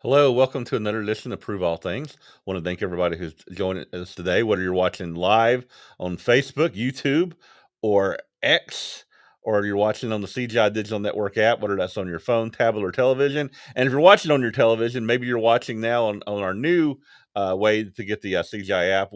Hello, welcome to another edition of Prove All Things. I want to thank everybody who's joining us today, whether you're watching live on Facebook, YouTube, or X, or you're watching on the CGI Digital Network app, whether that's on your phone, tablet, or television. And if you're watching on your television, maybe you're watching now on our new way to get the CGI app.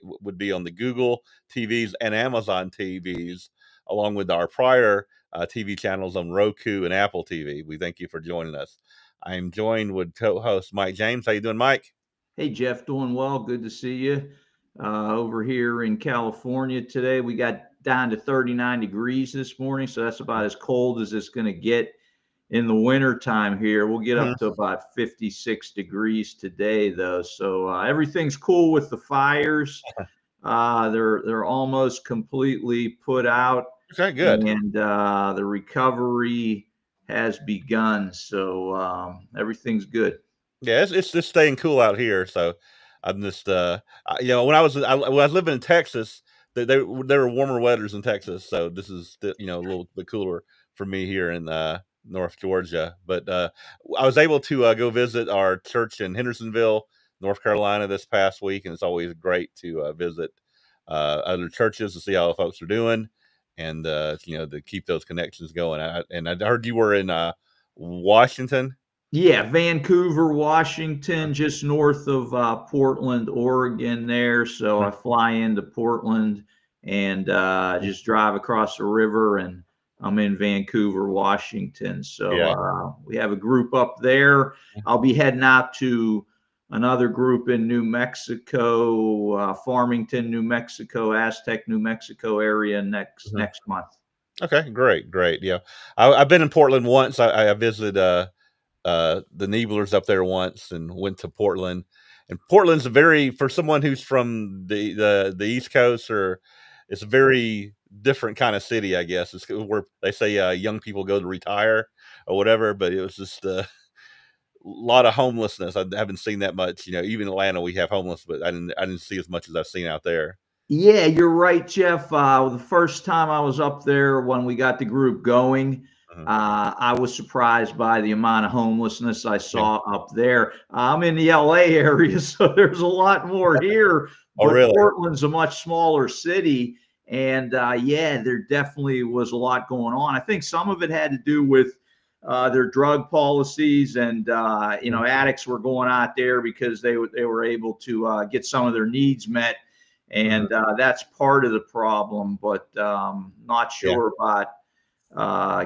Would be on the Google TVs and Amazon TVs, along with our prior TV channels on Roku and Apple TV. We thank you for joining us. I'm joined with co-host Mike James. How you doing, Mike? Hey, Jeff, doing well. Good to see you. Over here in California today, we got down to 39 degrees this morning, so that's about as cold as it's going to get in the winter time here. We'll get Mhm. up to about 56 degrees today, though. So everything's cool with the fires. They're almost completely put out, Okay, good. and the recovery has begun. So everything's good. Yeah, it's just staying cool out here. So I'm just when when I was living in Texas, there were warmer weathers in Texas. So this is a little bit cooler for me here in North Georgia. But I was able to go visit our church in Hendersonville, North Carolina this past week, and it's always great to visit other churches to see how folks are doing, and to keep those connections going. I heard you were in Washington. Yeah, Vancouver, Washington, just north of Portland, Oregon there. So I fly into Portland and just drive across the river, and I'm in Vancouver, Washington. So Yeah. we have a group up there. I'll be heading out to another group in New Mexico, Farmington, New Mexico, Aztec, New Mexico area Mhm. next month. Okay, great. Yeah, I've been in Portland once. I visited the Nieblers up there once and went to Portland. And Portland's a very for someone who's from the East Coast, or it's a very different kind of city, I guess. It's where they say young people go to retire or whatever. But it was just a lot of homelessness. I haven't seen that much. Even in Atlanta we have homeless, but I didn't see as much as I've seen out there. Yeah, you're right, Jeff. The first time I was up there when we got the group going, Mhm. I was surprised by the amount of homelessness I Yeah. saw up there. I'm in the LA area, so there's a lot more here, Oh, but really? Portland's a much smaller city. And yeah, there definitely was a lot going on. I think some of it had to do with their drug policies, and Mhm. addicts were going out there because they were able to get some of their needs met, Mhm. and that's part of the problem. But not Yeah. sure about.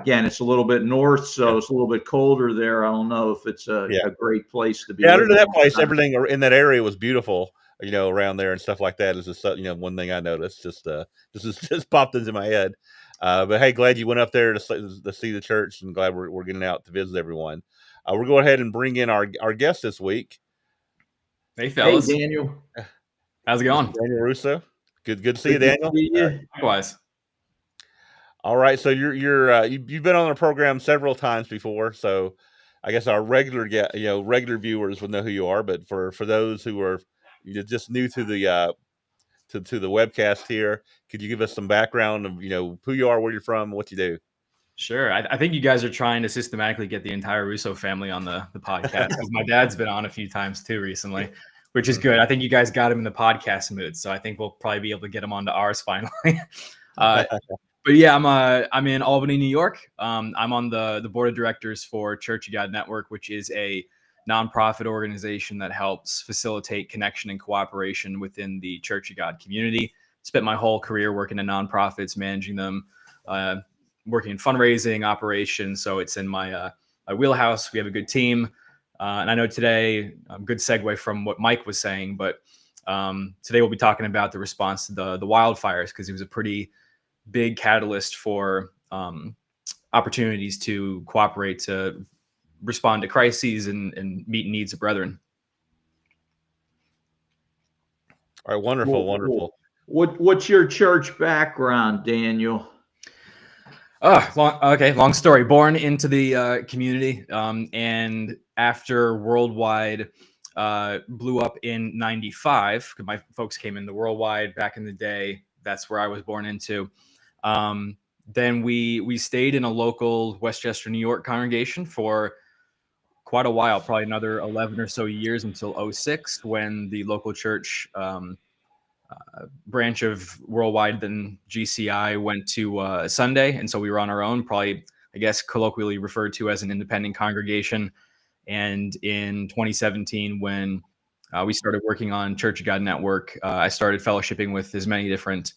Again, it's a little bit north, Yeah. so it's a little bit colder there. I don't know if it's Yeah. a great place to be Yeah, under living that all place, the time. everything in that area was beautiful, around there and stuff like that is just, one thing I noticed, just popped into my head. But hey, glad you went up there to see the church, and glad we're getting out to visit everyone. We're going ahead and bring in our guest this week, Hey, Hey, fellas. Daniel, How's it Mr. going? Daniel Russo. Good to see you, good to Daniel. see you. Likewise. All right, so you've been on the program several times before, so I guess our regular viewers will know who you are. But for those who are just new to the webcast here, could you give us some background of who you are, where you're from, what you do? Sure. I think you guys are trying to systematically get the entire Russo family on the podcast, because my dad's been on a few times too recently, which is Mhm. good. I think you guys got him in the podcast mood, so I think we'll probably be able to get him onto ours finally. uh, but yeah, I'm in Albany, New York. I'm on the board of directors for Church of God Network, which is a nonprofit organization that helps facilitate connection and cooperation within the Church of God community. Spent my whole career working in nonprofits, managing them, uh, working in fundraising, operations. So it's in my wheelhouse. We have a good team, and I know today, good segue from what Mike was saying, but today we'll be talking about the response to the wildfires, because it was a pretty big catalyst for opportunities to cooperate, to respond to crises and meet needs of brethren. All right, wonderful. What's your church background, Daniel? Long story. Born into the community, and after Worldwide blew up in '95, because my folks came in the Worldwide back in the day. That's where I was born into. Then we stayed in a local Westchester, New York congregation for quite a while, probably another 11 or so years until 06, when the local church branch of Worldwide, then GCI, went to Sunday. And so we were on our own, probably, I guess, colloquially referred to as an independent congregation. And in 2017, when we started working on Church of God Network, I started fellowshipping with as many different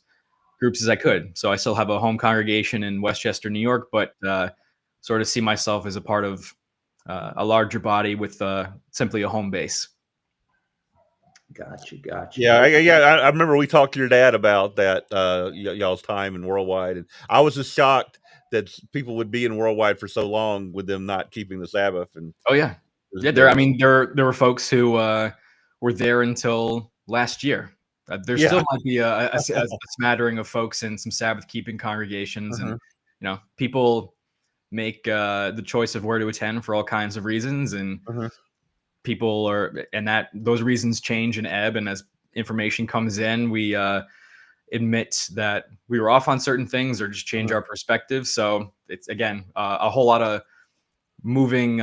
groups as I could. So I still have a home congregation in Westchester, New York, but sort of see myself as a part of a larger body with simply a home base. Gotcha. Yeah, I remember we talked to your dad about that, y'all's time in Worldwide, and I was just shocked that people would be in Worldwide for so long with them not keeping the Sabbath. And oh yeah, there were folks who were there until last year. There still might be a smattering of folks in some Sabbath keeping congregations, and people make the choice of where to attend for all kinds of reasons, and that those reasons change and ebb, and as information comes in, we admit that we were off on certain things or just change our perspective. So it's, again, a whole lot of moving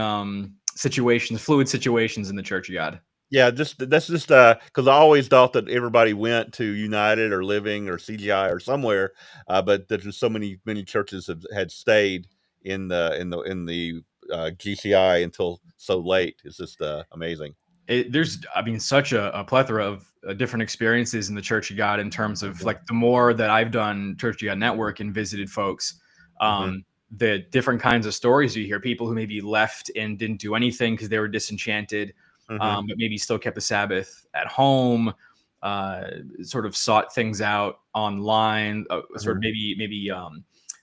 fluid situations in the Church of God. Yeah, that's just because I always thought that everybody went to United or Living or CGI or somewhere, but there's so many churches had stayed in the GCI until so late. It's just amazing. There's such a plethora of different experiences in the Church of God in terms of like the more that I've done Church of God Network and visited folks, the different kinds of stories you hear, people who maybe left and didn't do anything because they were disenchanted, but maybe still kept the Sabbath at home, sort of sought things out online, sort of maybe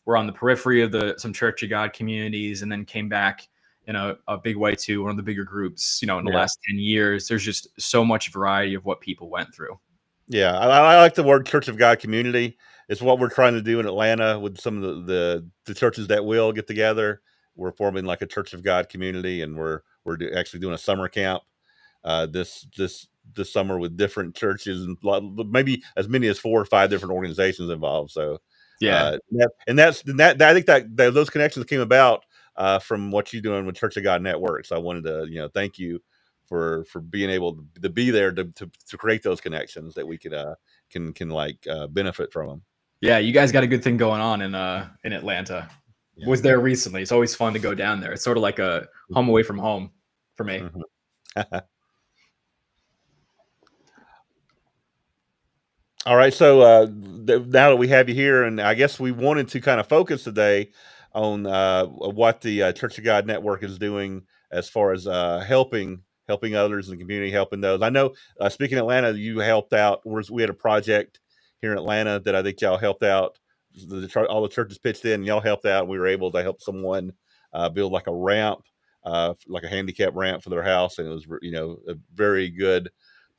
were on the periphery of some Church of God communities and then came back in a big way to one of the bigger groups, in the last 10 years. There's just so much variety of what people went through. Yeah, I like the word Church of God community. It's what we're trying to do in Atlanta with some of the churches that will get together. We're forming like a Church of God community, and we're actually doing a summer camp this summer with different churches and maybe as many as 4 or 5 different organizations involved. So I think that those connections came about from what you're doing with Church of God Network. So I wanted to thank you for being able to be there to create those connections that we could can benefit from them. Yeah, you guys got a good thing going on in Atlanta. Yeah. Was there recently. It's always fun to go down there. It's sort of like a home away from home for me. All right, so now that we have you here, and I guess we wanted to kind of focus today on what the Church of God Network is doing as far as helping others in the community, helping those. I know, speaking of Atlanta, you helped out. We had a project here in Atlanta that I think y'all helped out. All the churches pitched in, and y'all helped out. We were able to help someone build like a ramp, like a handicap ramp for their house, and it was a very good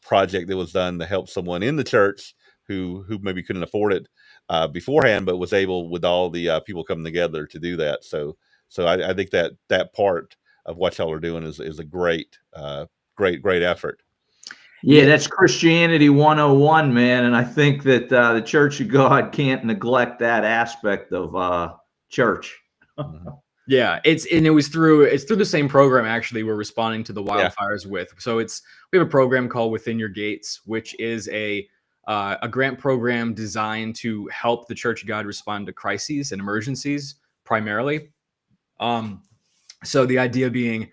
project that was done to help someone in the church who maybe couldn't afford it beforehand, but was able, with all the people coming together, to do that. So I think that part of what y'all are doing is a great effort. Yeah, that's Christianity 101, man. And I think that the Church of God can't neglect that aspect of church. Yeah, it's through the same program actually we're responding to the wildfires with. So we have a program called Within Your Gates, which is a grant program designed to help the Church of God respond to crises and emergencies primarily. So the idea being,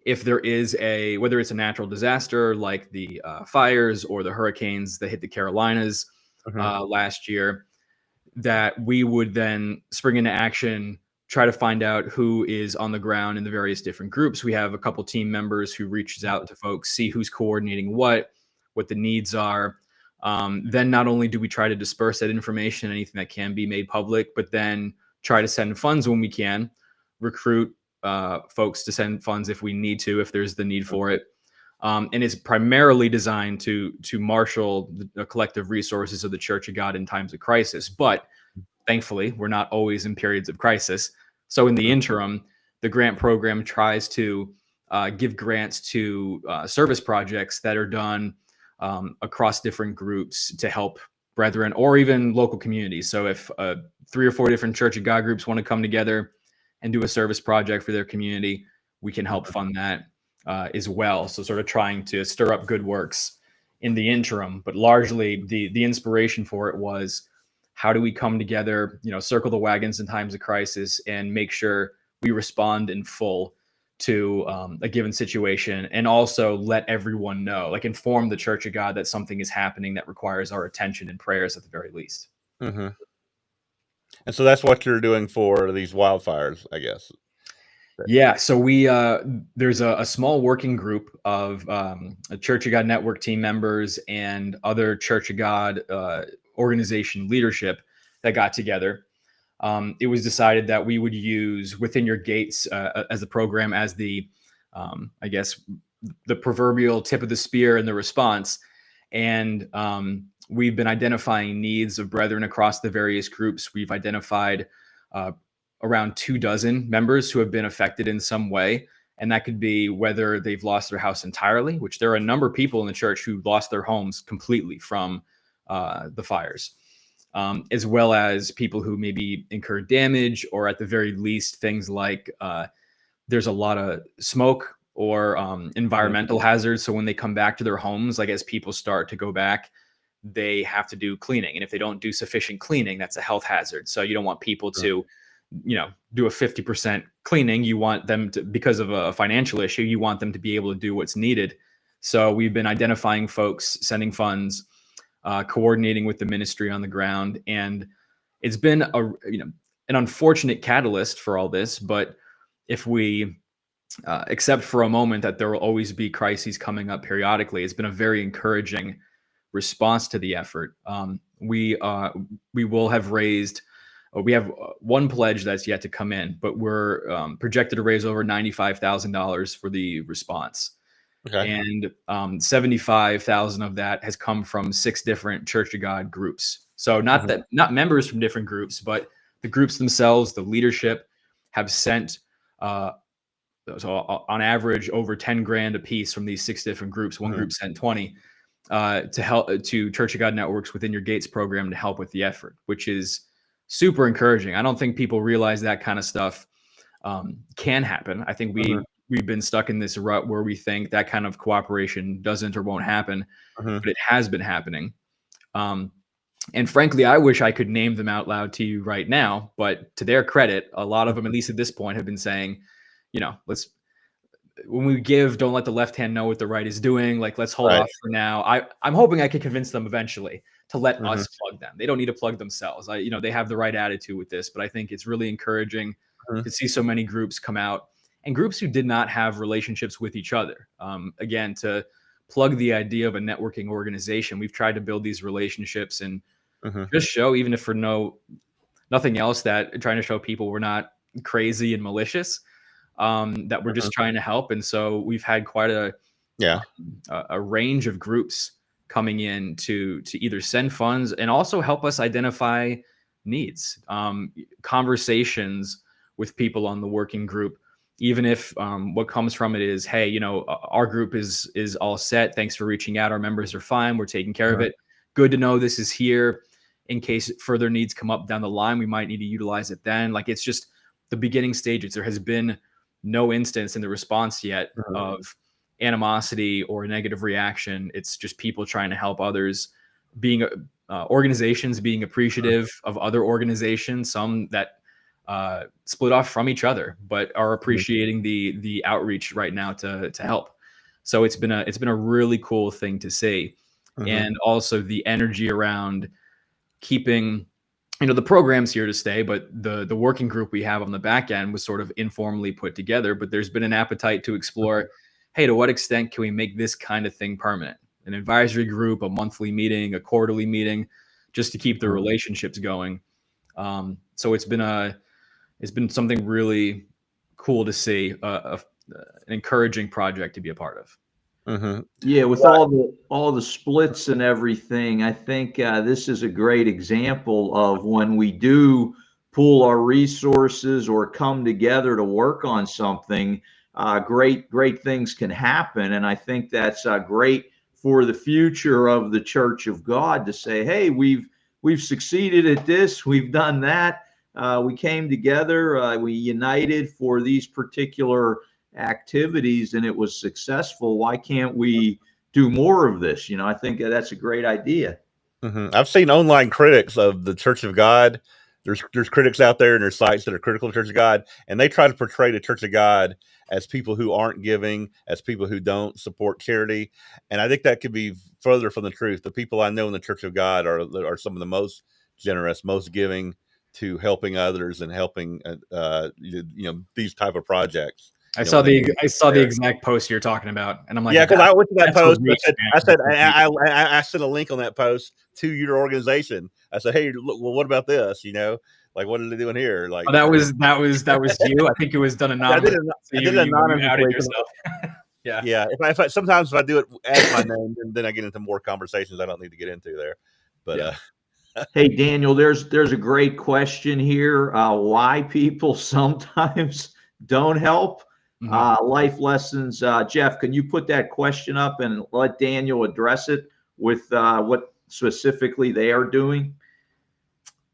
if there is whether it's a natural disaster like the fires or the hurricanes that hit the Carolinas last year, that we would then spring into action, try to find out who is on the ground in the various different groups. We have a couple team members who reaches out to folks, see who's coordinating what the needs are. Then not only do we try to disperse that information, anything that can be made public, but then try to send funds when we can, recruit folks to send funds if we need to, if there's the need for it. And it's primarily designed to marshal the collective resources of the Church of God in times of crisis. But thankfully, we're not always in periods of crisis. So in the interim, the grant program tries to give grants to service projects that are done across different groups to help brethren or even local communities. So if 3 or 4 different Church of God groups want to come together and do a service project for their community, we can help fund that as well. So sort of trying to stir up good works in the interim, but largely the inspiration for it was, how do we come together, circle the wagons in times of crisis and make sure we respond in full to a given situation, and also let everyone know, like inform the Church of God that something is happening that requires our attention and prayers at the very least. Mm-hmm. And so that's what you're doing for these wildfires, I guess. Yeah, so we there's a small working group of a Church of God network team members and other Church of God organization leadership that got together. It was decided that we would use Within Your Gates as the program as the, I guess, the proverbial tip of the spear in the response. And we've been identifying needs of brethren across the various groups. We've identified around 24 members who have been affected in some way. And that could be whether they've lost their house entirely, which there are a number of people in the church who lost their homes completely from the fires, as well as people who maybe incurred damage, or at the very least, things like there's a lot of smoke or environmental hazards. So when they come back to their homes, like as people start to go back, they have to do cleaning. And if they don't do sufficient cleaning, that's a health hazard. So you don't want people to do a 50% cleaning. You want them to, because of a financial issue, you want them to be able to do what's needed. So we've been identifying folks, sending funds, coordinating with the ministry on the ground. And it's been an unfortunate catalyst for all this. But if we accept for a moment that there will always be crises coming up periodically, it's been a very encouraging response to the effort. We will have raised, we have one pledge that's yet to come in, but we're projected to raise over $95,000 for the response. Okay. And 75,000 of that has come from 6 different Church of God groups. So not members from different groups, but the groups themselves, the leadership have sent, so on average, over 10 grand a piece from these 6 different groups. One group sent 20 to help to Church of God Network's Within Your Gates program to help with the effort, which is super encouraging. I don't think people realize that kind of stuff can happen. I think we've been stuck in this rut where we think that kind of cooperation doesn't or won't happen, but it has been happening. And frankly, I wish I could name them out loud to you right now, but to their credit, a lot of them, at least at this point, have been saying, when we give, don't let the left hand know what the right is doing. Like, let's hold off for now. I'm hoping I can convince them eventually to let us plug them. They don't need to plug themselves. They have the right attitude with this, but I think it's really encouraging to see so many groups come out, and groups who did not have relationships with each other. Again, to plug the idea of a networking organization, we've tried to build these relationships and just show, even if for nothing else, that trying to show people we're not crazy and malicious, that we're just trying to help. And so we've had quite a range of groups coming in to either send funds and also help us identify needs, conversations with people on the working group, even if what comes from it is, hey, our group is all set. Thanks for reaching out. Our members are fine. We're taking care of it. Good to know this is here in case further needs come up down the line. We might need to utilize it then. Like, it's just the beginning stages. There has been no instance in the response yet of animosity or a negative reaction. It's just people trying to help others, being organizations being appreciative of other organizations, some that split off from each other, but are appreciating the outreach right now to help. So it's been a really cool thing to see. And also the energy around keeping, the program's here to stay, but the working group we have on the back end was sort of informally put together, but there's been an appetite to explore, hey, to what extent can we make this kind of thing permanent? An advisory group, a monthly meeting, a quarterly meeting, just to keep the relationships going. So it's been something really cool to see, an encouraging project to be a part of. Yeah, with all the splits and everything, I think this is a great example of when we do pool our resources or come together to work on something, great things can happen. And I think that's great for the future of the Church of God to say, hey, we've succeeded at this, we've done that. We came together, we united for these particular activities and it was successful. Why can't we do more of this? I think that's a great idea. I've seen online critics of the Church of God. There's critics out there and there's sites that are critical of the Church of God, and they try to portray the Church of God as people who aren't giving, as people who don't support charity. And I think that could be further from the truth. The people I know in the Church of God are some of the most generous, most giving to helping others and helping these type of projects. I saw the exact post you're talking about, and I'm like, yeah, because I went to that post. I sent a link on that post to your organization. I said, hey, look, well, what about this? Like, what are they doing here? Like, that was you. I think it was done anonymously. I did it anonymously. Yeah. Sometimes if I do it as my name, then I get into more conversations I don't need to get into there. But hey, Daniel, there's a great question here. Why people sometimes don't help. Life lessons. Jeff, can you put that question up and let Daniel address it with what specifically they are doing?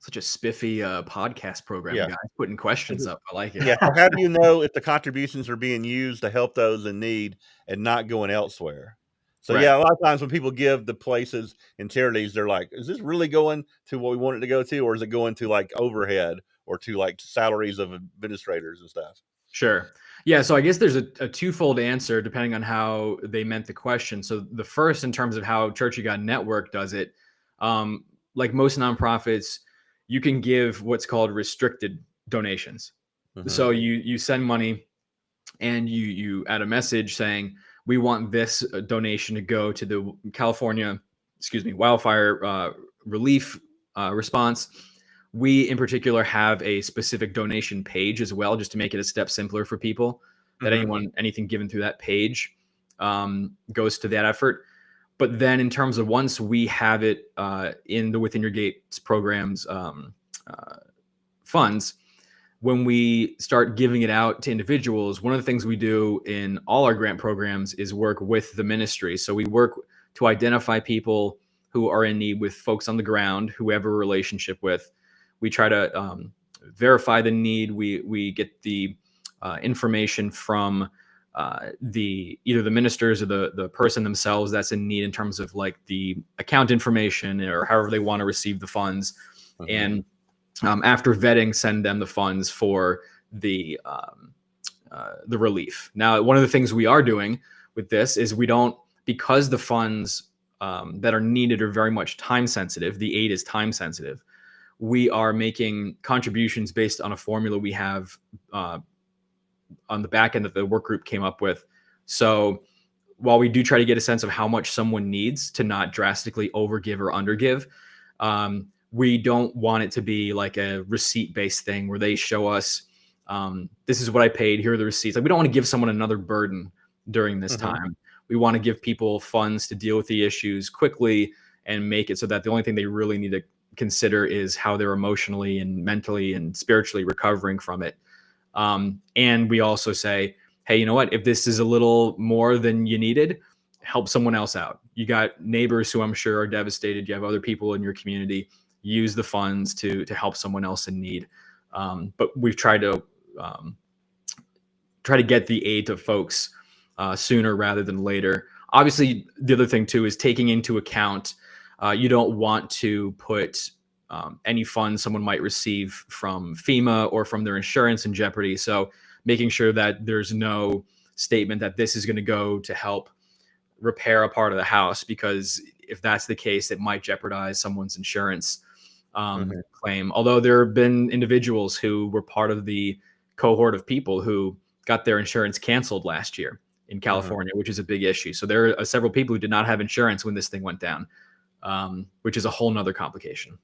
Such a spiffy podcast program, guys, putting questions up. I like it. Yeah. So how do you know if the contributions are being used to help those in need and not going elsewhere? So Right. yeah, a lot of times when people give the places and charities, they're like, is this really going to what we want it to go to? Or is it going to like overhead or to like salaries of administrators and stuff? Sure. Yeah. So I guess there's a twofold answer depending on how they meant the question. So the first, in terms of how Church of God Network does it, like most nonprofits, you can give what's called restricted donations. So you send money and you add a message saying, we want this donation to go to the California, wildfire relief response. We in particular have a specific donation page as well, just to make it a step simpler for people, that anything given through that page goes to that effort. But then in terms of once we have it in the Within Your Gates programs funds, when we start giving it out to individuals, one of the things we do in all our grant programs is work with the ministry. So we work to identify people who are in need with folks on the ground who we have a relationship with. We try to verify the need. We get the information from either the ministers or the person themselves that's in need in terms of like the account information or however they want to receive the funds. And after vetting, send them the funds for the relief. Now, one of the things we are doing with this is because the funds that are needed are very much time sensitive, the aid is time sensitive, we are making contributions based on a formula we have on the back end that the work group came up with. So while we do try to get a sense of how much someone needs to not drastically overgive or undergive, we don't want it to be like a receipt-based thing where they show us, this is what I paid, here are the receipts. Like, we don't want to give someone another burden during this time. We want to give people funds to deal with the issues quickly and make it so that the only thing they really need to consider is how they're emotionally and mentally and spiritually recovering from it. And we also say, hey, you know what? If this is a little more than you needed, help someone else out. You got neighbors who I'm sure are devastated. You have other people in your community. Use the funds to help someone else in need. But we've tried to get the aid to folks sooner rather than later. Obviously, the other thing too is taking into account, you don't want to put any funds someone might receive from FEMA or from their insurance in jeopardy. So making sure that there's no statement that this is going to go to help repair a part of the house, because if that's the case, it might jeopardize someone's insurance claim. Although there have been individuals who were part of the cohort of people who got their insurance canceled last year in California, which is a big issue. So there are several people who did not have insurance when this thing went down, which is a whole nother complication.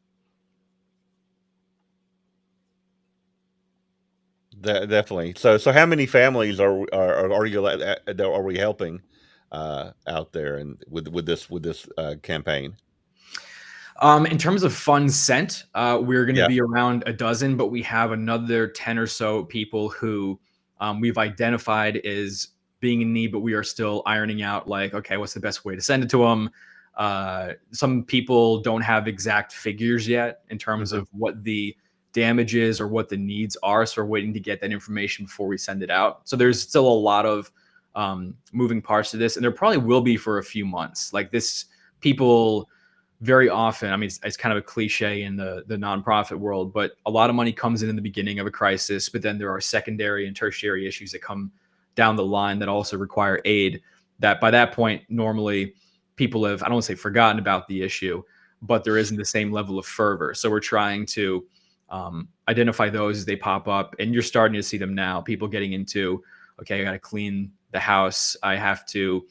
Definitely. So how many families are we helping out there and with this campaign? In terms of funds sent, we're going to be around a dozen, but we have another 10 or so people who we've identified as being in need, but we are still ironing out, like, okay, what's the best way to send it to them? Some people don't have exact figures yet in terms of what the damages or what the needs are. So we're waiting to get that information before we send it out. So there's still a lot of moving parts to this, and there probably will be for a few months. Like this, people very often, I mean, it's kind of a cliche in the nonprofit world, but a lot of money comes in the beginning of a crisis, but then there are secondary and tertiary issues that come down the line that also require aid, that by that point, normally people have, I don't want to say forgotten about the issue, but there isn't the same level of fervor. So we're trying to identify those as they pop up, and you're starting to see them now. People getting into, okay, I got to clean the house. I have to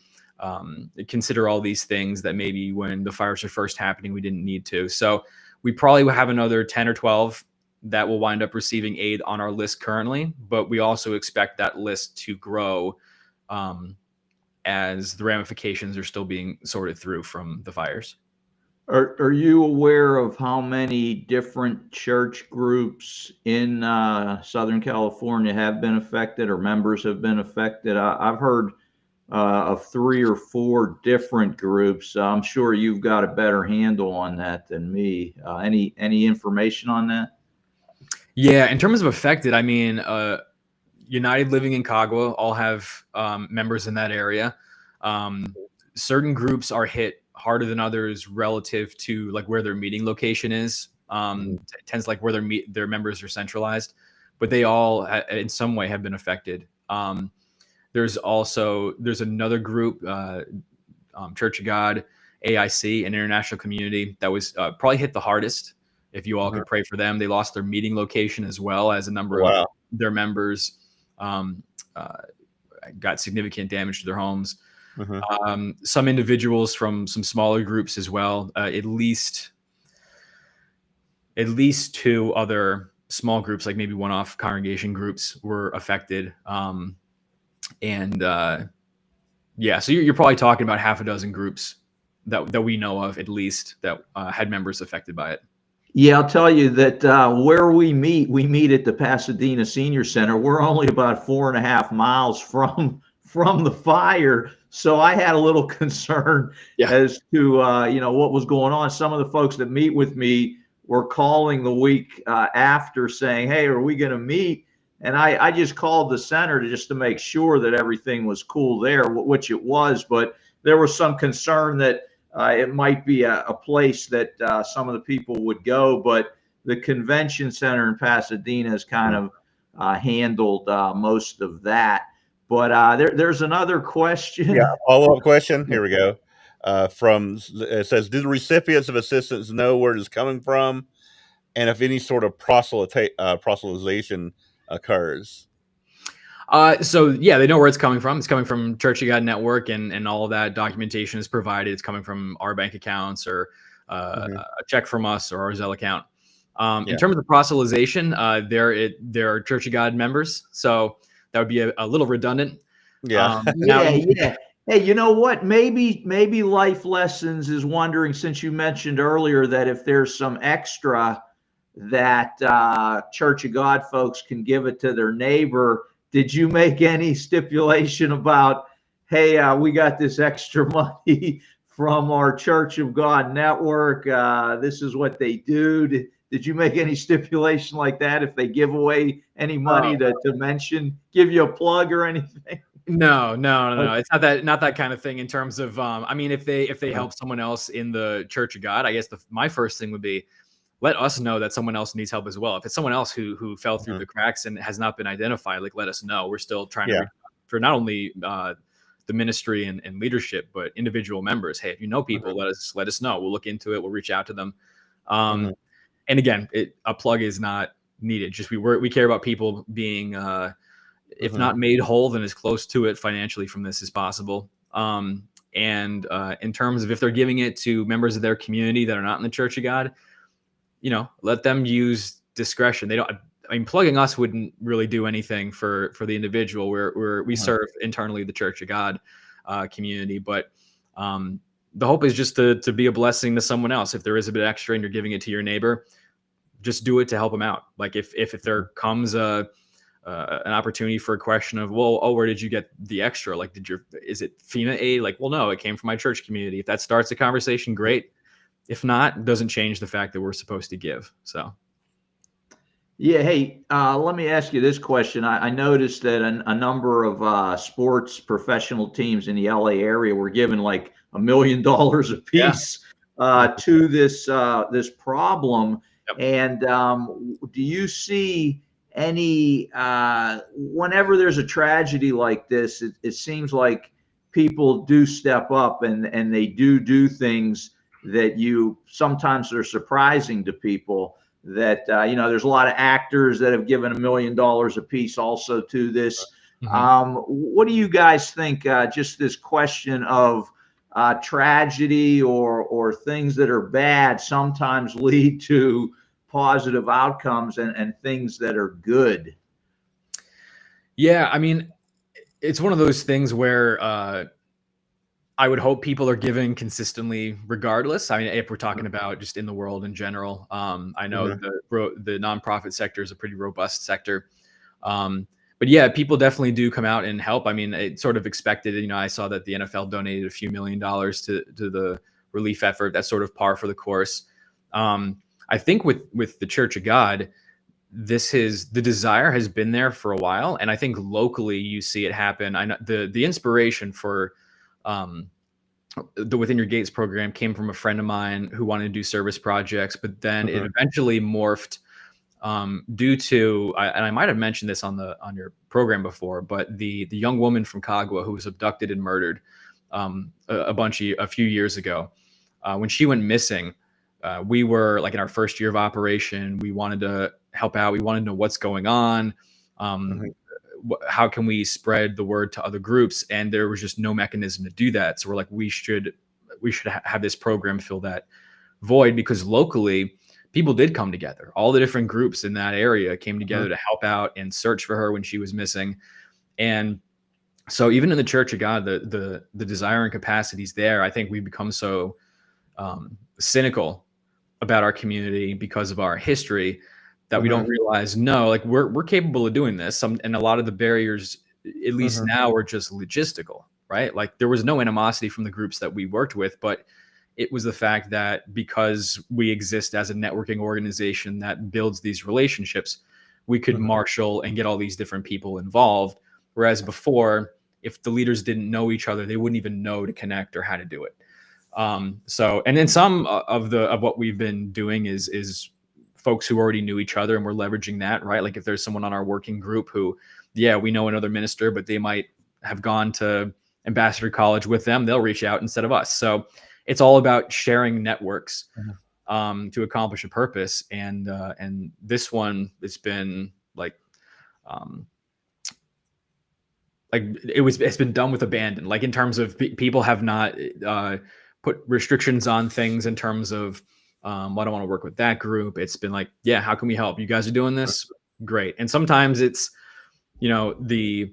consider all these things that maybe when the fires were first happening, we didn't need to. So we probably will have another 10 or 12 that will wind up receiving aid on our list currently, but we also expect that list to grow as the ramifications are still being sorted through from the fires. Are you aware of how many different church groups in Southern California have been affected or members have been affected? I've heard of 3 or 4 different groups. I'm sure you've got a better handle on that than me. Any information on that? Yeah, in terms of affected, I mean, United Living in Cagua all have members in that area. Certain groups are hit harder than others relative to like where their meeting location is. Tends like where their members are centralized, but they all in some way have been affected. There's another group, Church of God, AIC, an international community that was probably hit the hardest. If you all could pray for them, they lost their meeting location as well as a number of their members got significant damage to their homes. Some individuals from some smaller groups as well. At least 2 other small groups, like maybe one-off congregation groups, were affected. Yeah, so you're probably talking about half a dozen groups that we know of, at least, that had members affected by it. Yeah, I'll tell you that where we meet at the Pasadena Senior Center. We're only about 4.5 miles from the fire. So I had a little concern as to what was going on. Some of the folks that meet with me were calling the week after saying, "Hey, are we going to meet?" And I just called the center to make sure that everything was cool there, which it was. But there was some concern that it might be a place that some of the people would go. But the convention center in Pasadena has kind of handled most of that. But there's another question. Yeah, follow-up question. Here we go. It says, do the recipients of assistance know where it is coming from, and if any sort of proselytization occurs? So yeah, they know where it's coming from. It's coming from Church of God Network, and all of that documentation is provided. It's coming from our bank accounts or a check from us or our Zelle account. In terms of proselytization, there are Church of God members, so that would be a little redundant. Yeah. Hey, you know what? Maybe Life Lessons is wondering, since you mentioned earlier that if there's some extra that Church of God folks can give it to their neighbor. Did you make any stipulation about, hey, we got this extra money from our Church of God network. This is what they do. Did you make any stipulation like that? If they give away any money to mention, give you a plug or anything? No. It's not that kind of thing in terms of, I mean, if they help someone else in the Church of God, I guess my first thing would be, let us know that someone else needs help as well. If it's someone else who fell through the cracks and has not been identified, like, let us know. We're still trying to reach out for not only the ministry and leadership, but individual members. Hey, if you know people, let us know. We'll look into it. We'll reach out to them. And again, a plug is not needed. Just we care about people being, if not made whole, then as close to it financially from this as possible. And in terms of if they're giving it to members of their community that are not in the Church of God, let them use discretion. Plugging us wouldn't really do anything for the individual. We serve internally the Church of God community, but the hope is just to be a blessing to someone else. If there is a bit extra and you're giving it to your neighbor, just do it to help them out. Like if there comes an opportunity for a question of, where did you get the extra? Like, is it FEMA aid? Like, well, no, it came from my church community. If that starts a conversation, great. If not, it doesn't change the fact that we're supposed to give. So. Yeah. Hey, let me ask you this question. I noticed that a number of sports professional teams in the LA area were given like $1 million a Yeah. piece to this problem. Yep. And do you see any whenever there's a tragedy like this, it seems like people do step up and they do things that you sometimes are surprising to people that there's a lot of actors that have given $1 million a piece also to this. Mm-hmm. What do you guys think? Just this question of tragedy or things that are bad sometimes lead to positive outcomes and things that are good. Yeah, I mean, it's one of those things where I would hope people are giving consistently regardless. I mean, if we're talking about just in the world in general, I know Mhm. the nonprofit sector is a pretty robust sector. But yeah, people definitely do come out and help. I mean, it's sort of expected. I saw that the NFL donated a few $1 million to the relief effort. That's sort of par for the course. I think with the Church of God, the desire has been there for a while, and I think locally you see it happen. I know the inspiration for um, the Within Your Gates program came from a friend of mine who wanted to do service projects, but then it Mhm. eventually morphed due to, and I might have mentioned this on your program before, but the young woman from Kagwa who was abducted and murdered a few years ago, when she went missing, we were like in our first year of operation. We wanted to help out. We wanted to know what's going on. Um, Mhm. how can we spread the word to other groups? And there was just no mechanism to do that. So we're like, we should have this program fill that void, because locally people did come together. All the different groups in that area came together Mhm. to help out and search for her when she was missing. And so even in the Church of God, the desire and capacities there, I think we've become so cynical about our community because of our history that we don't Mhm. realize, no, like we're capable of doing this. And a lot of the barriers, at least Mhm. now, are just logistical, right? Like there was no animosity from the groups that we worked with, but it was the fact that because we exist as a networking organization that builds these relationships, we could Mhm. marshal and get all these different people involved. Whereas before, if the leaders didn't know each other, they wouldn't even know to connect or how to do it. So, and then some of what we've been doing is folks who already knew each other, and we're leveraging that, right? Like if there's someone on our working group who, yeah, we know another minister, but they might have gone to ambassador college with them, they'll reach out instead of us. So it's all about sharing networks Mhm. to accomplish a purpose. And this one, it's been um, it's been done with abandon, like in terms of people have not put restrictions on things in terms of I don't want to work with that group. It's been like, yeah, how can we help? You guys are doing this, great. And sometimes it's the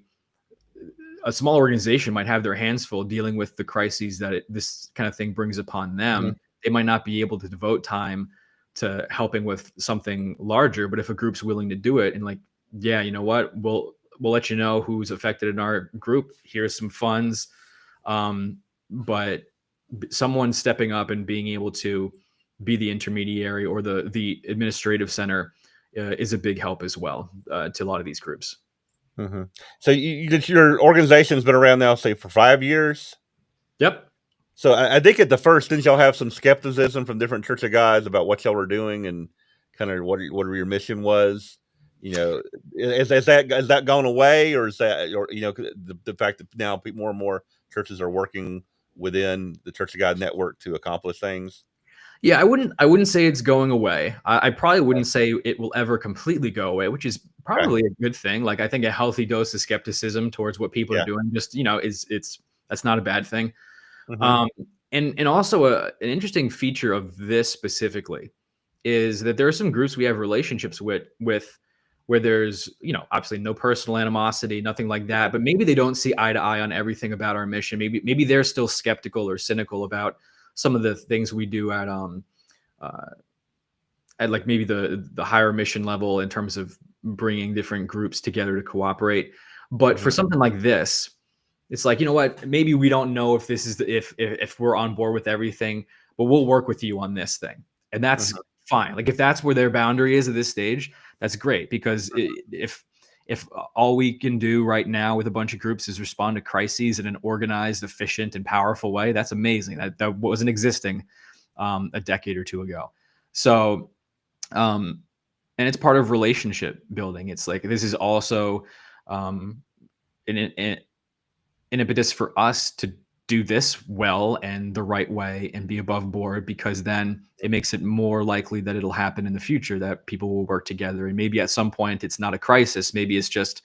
a small organization might have their hands full dealing with the crises that this kind of thing brings upon Mhm. them. They might not be able to devote time to helping with something larger, but if a group's willing to do it and like, yeah, you know what, we'll let you know who's affected in our group. Here's some funds, but someone stepping up and being able to be the intermediary or the administrative center is a big help as well to a lot of these groups. Mhm. So your organization's been around now, say, for 5 years? Yep. So I think at the first, didn't y'all have some skepticism from different Church of Guys about what y'all were doing and kinda what your mission was? You know, has that gone away, or is that, or, the fact that now more and more churches are working within the Church of God network to accomplish things? Yeah, I wouldn't say it's going away. I probably wouldn't say it will ever completely go away, which is Okay. probably a good thing. Like I think a healthy dose of skepticism towards what people are Yeah. doing just, is it's that's not a bad thing. Mhm. Um, and also an interesting feature of this specifically is that there are some groups we have relationships with where there's, obviously no personal animosity, nothing like that, but maybe they don't see eye to eye on everything about our mission. Maybe they're still skeptical or cynical about some of the things we do uh, at like maybe the higher mission level in terms of bringing different groups together to cooperate. But for Mhm. something like this, it's like, you know what, maybe we don't know if this is if we're on board with everything, but we'll work with you on this thing. And that's Mhm. fine. Like if that's where their boundary is at this stage, that's great, because if all we can do right now with a bunch of groups is respond to crises in an organized, efficient, and powerful way, that's amazing. That wasn't existing a decade or two ago. So, and it's part of relationship building. It's like this is also an impetus for us to do this well and the right way and be above board, because then it makes it more likely that it'll happen in the future, that people will work together. And maybe at some point it's not a crisis. Maybe it's just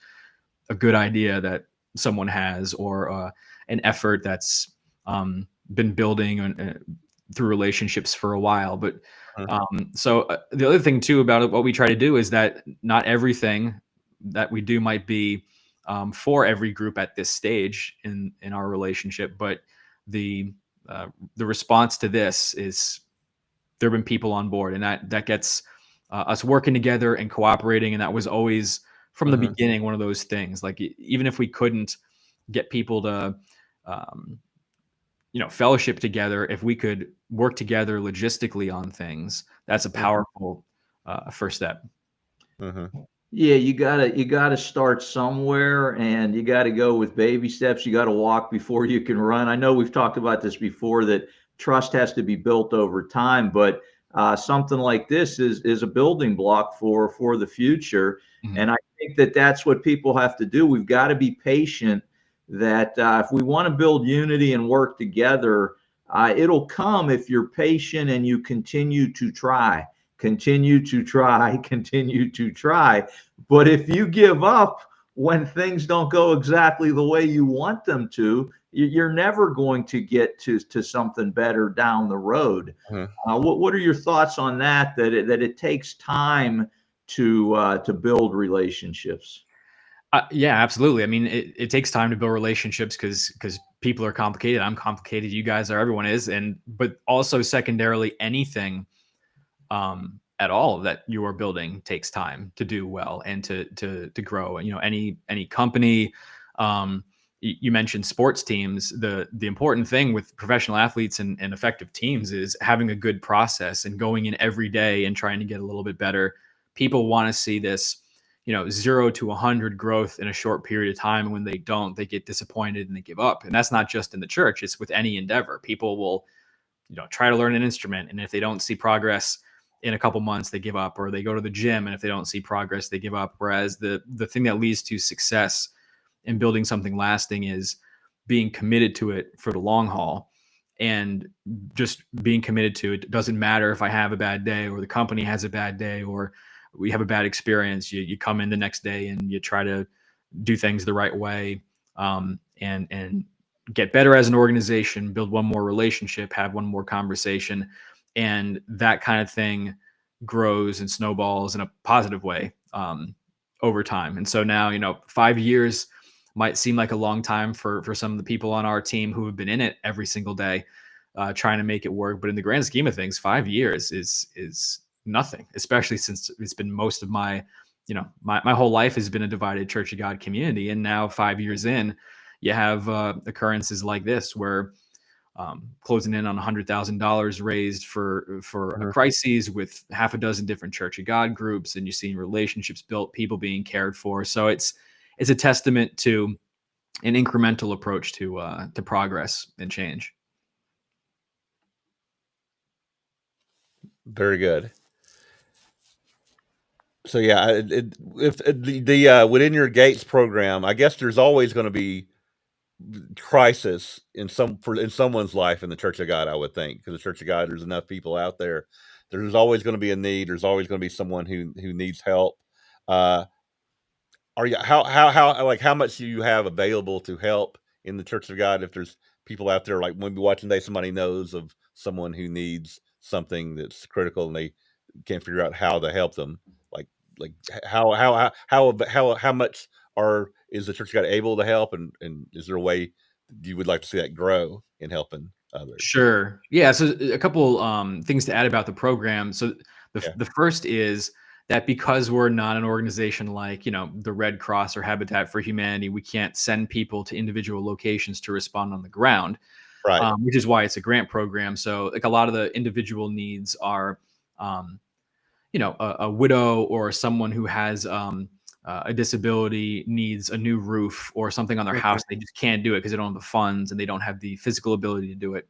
a good idea that someone has, or an effort that's been building through relationships for a while. But so the other thing too about it, what we try to do is that not everything that we do might be for every group at this stage in our relationship, but the response to this is there have been people on board, and that gets us working together and cooperating. And that was always from the beginning one of those things. Like even if we couldn't get people to fellowship together, if we could work together logistically on things, that's a powerful first step. Yeah, you gotta start somewhere, and you got to go with baby steps. You got to walk before you can run. I know we've talked about this before, that trust has to be built over time, but something like this is a building block for the future. And I think that that's what people have to do. We've got to be patient. That if we want to build unity and work together, it'll come if you're patient and you continue to try. Continue to try, continue to try. But if you give up when things don't go exactly the way you want them to, you're never going to get to something better down the road. What are your thoughts on that? That it takes time to build relationships. Yeah, absolutely. I mean, it takes time to build relationships because people are complicated. I'm complicated. You guys are. Everyone is. But also secondarily, anything at all that you are building takes time to do well and to grow. And any company, you mentioned sports teams. The important thing with professional athletes and effective teams is having a good process and going in every day and trying to get a little bit better. People want to see this 0 to 100 growth in a short period of time. And when they don't, they get disappointed and they give up. And that's not just in the church, it's with any endeavor. People will try to learn an instrument, and if they don't see progress in a couple months, they give up. Or they go to the gym, and if they don't see progress, they give up. Whereas the thing that leads to success in building something lasting is being committed to it for the long haul, and just being committed to it. It doesn't matter if I have a bad day, or the company has a bad day, or we have a bad experience. You come in the next day and you try to do things the right way, and get better as an organization, build one more relationship, have one more conversation. And that kind of thing grows and snowballs in a positive way over time. And so now, 5 years might seem like a long time for some of the people on our team who have been in it every single day, trying to make it work. But in the grand scheme of things, 5 years is nothing, especially since it's been most of my whole life has been a divided Church of God community. And now 5 years in, you have occurrences like this where closing in on $100,000 raised for a crisis with half a dozen different Church of God groups, and you're seeing relationships built, people being cared for. So it's a testament to an incremental approach to progress and change. Very good. So yeah, if the Within Your Gates program, I guess there's always going to be crisis in someone's life in the Church of God, I would think, because the Church of God, there's enough people out there. There's always going to be a need. There's always going to be someone who needs help. Are you how much do you have available to help in the Church of God? If there's people out there, like maybe watching today, somebody knows of someone who needs something that's critical and they can't figure out how to help them. Like how much is the Church of God able to help, and is there a way you would like to see that grow in helping others? Sure. Yeah. So a couple things to add about the program. So the first is that because we're not an organization like the Red Cross or Habitat for Humanity, we can't send people to individual locations to respond on the ground, right? Which is why it's a grant program. So like a lot of the individual needs are a widow or someone who has a disability needs a new roof or something on their house. They just can't do it because they don't have the funds and they don't have the physical ability to do it.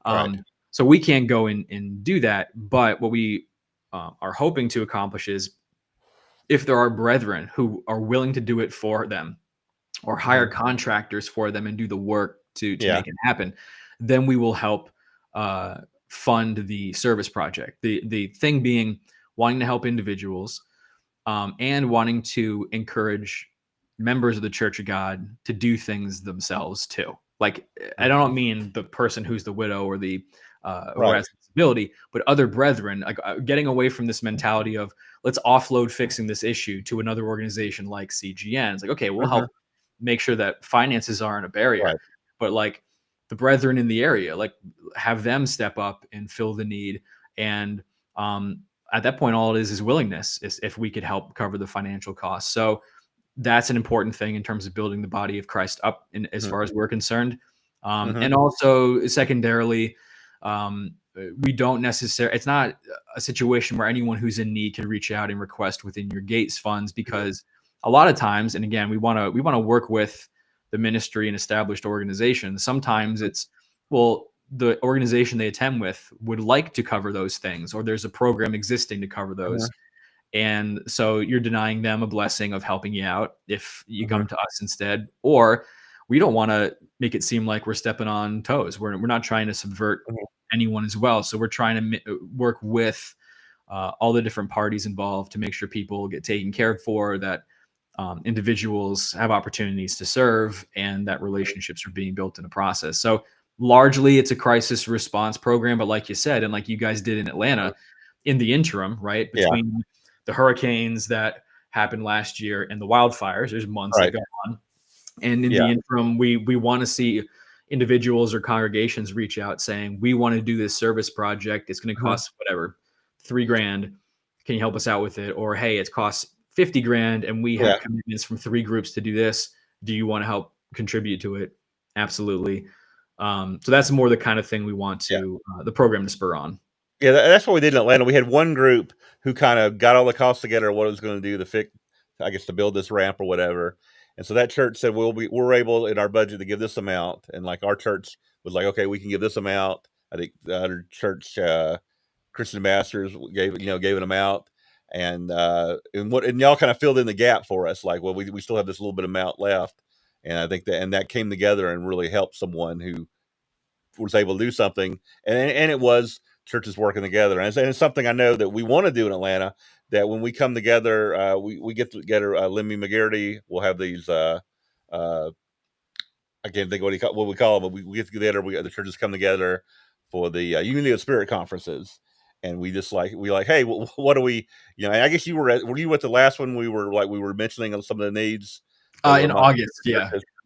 Right. So we can't go and do that. But what we are hoping to accomplish is if there are brethren who are willing to do it for them or hire contractors for them and do the work to Yeah. make it happen, then we will help fund the service project. The thing being wanting to help individuals and wanting to encourage members of the Church of God to do things themselves too. Like, I don't mean the person who's the widow or the who Right. has a disability, but other brethren, like getting away from this mentality of let's offload fixing this issue to another organization like CGN. It's like, okay, we'll help make sure that finances aren't a barrier, Right. but like the brethren in the area, like have them step up and fill the need. And at that point, all it is willingness, is if we could help cover the financial costs. So that's an important thing in terms of building the body of Christ up in, as far as we're concerned. And also secondarily, we don't necessarily, it's not a situation where anyone who's in need can reach out and request within your gates funds, because a lot of times, and again, we want to work with the ministry and established organizations. Sometimes it's, well, the organization they attend with would like to cover those things, or there's a program existing to cover those. And so you're denying them a blessing of helping you out if you come to us instead. Or we don't want to make it seem like we're stepping on toes. We're not trying to subvert anyone as well. So we're trying to work with all the different parties involved to make sure people get taken care of, for that individuals have opportunities to serve, and that relationships are being built in the process. So largely it's a crisis response program, but like you said, and like you guys did in Atlanta, in the interim, right, between the hurricanes that happened last year and the wildfires, there's months that go on. And in the interim, we want to see individuals or congregations reach out saying, we want to do this service project. It's going to cost whatever, $3,000. Can you help us out with it? Or, hey, it costs $50,000 and we have commitments from 3 groups to do this. Do you want to help contribute to it? Absolutely. So that's more the kind of thing we want to the program to spur on. Yeah, that's what we did in Atlanta. We had one group who kind of got all the costs together, what it was going to do to fix, I guess, to build this ramp or whatever. And so that church said, we're able in our budget to give this amount. And like our church was like, okay, we can give this amount. I think the other church, Christian Masters, gave an amount. And y'all kind of filled in the gap for us. Like, well, we still have this little bit of amount left. And I think that came together and really helped someone who was able to do something. And it was churches working together. And it's something I know that we want to do in Atlanta, that when we come together, we get together, Lemmy McGarity will have these, I can't think what we call them, but we get together, the churches come together for the Unity of Spirit conferences. And we hey, what do we, and I guess were you at the last one? We were mentioning some of the needs in August.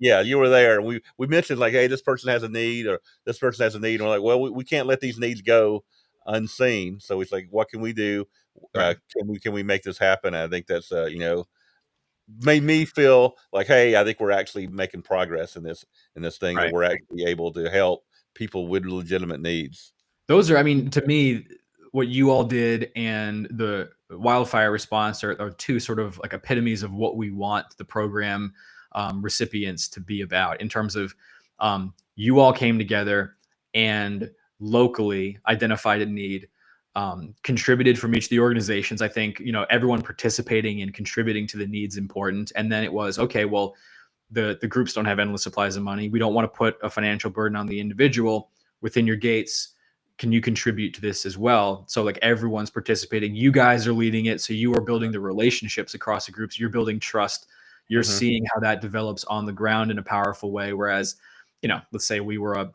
Yeah, you were there. We mentioned like, hey, this person has a need, or this person has a need, and we're like, well, we can't let these needs go unseen. So it's like, what can we do? Right. Can we make this happen? And I think that's made me feel like, hey, I think we're actually making progress in this thing, that we're actually able to help people with legitimate needs. Those are, I mean, to me, what you all did and the wildfire response are two sort of like epitomes of what we want the program recipients to be about, in terms of you all came together and locally identified a need, contributed from each of the organizations. I think, everyone participating and contributing to the needs important. And then it was, okay, well, the groups don't have endless supplies of money. We don't want to put a financial burden on the individual. Within your gates, can you contribute to this as well? So like everyone's participating. You guys are leading it. So you are building the relationships across the groups. You're building trust. You're seeing how that develops on the ground in a powerful way. Whereas, let's say we were a $1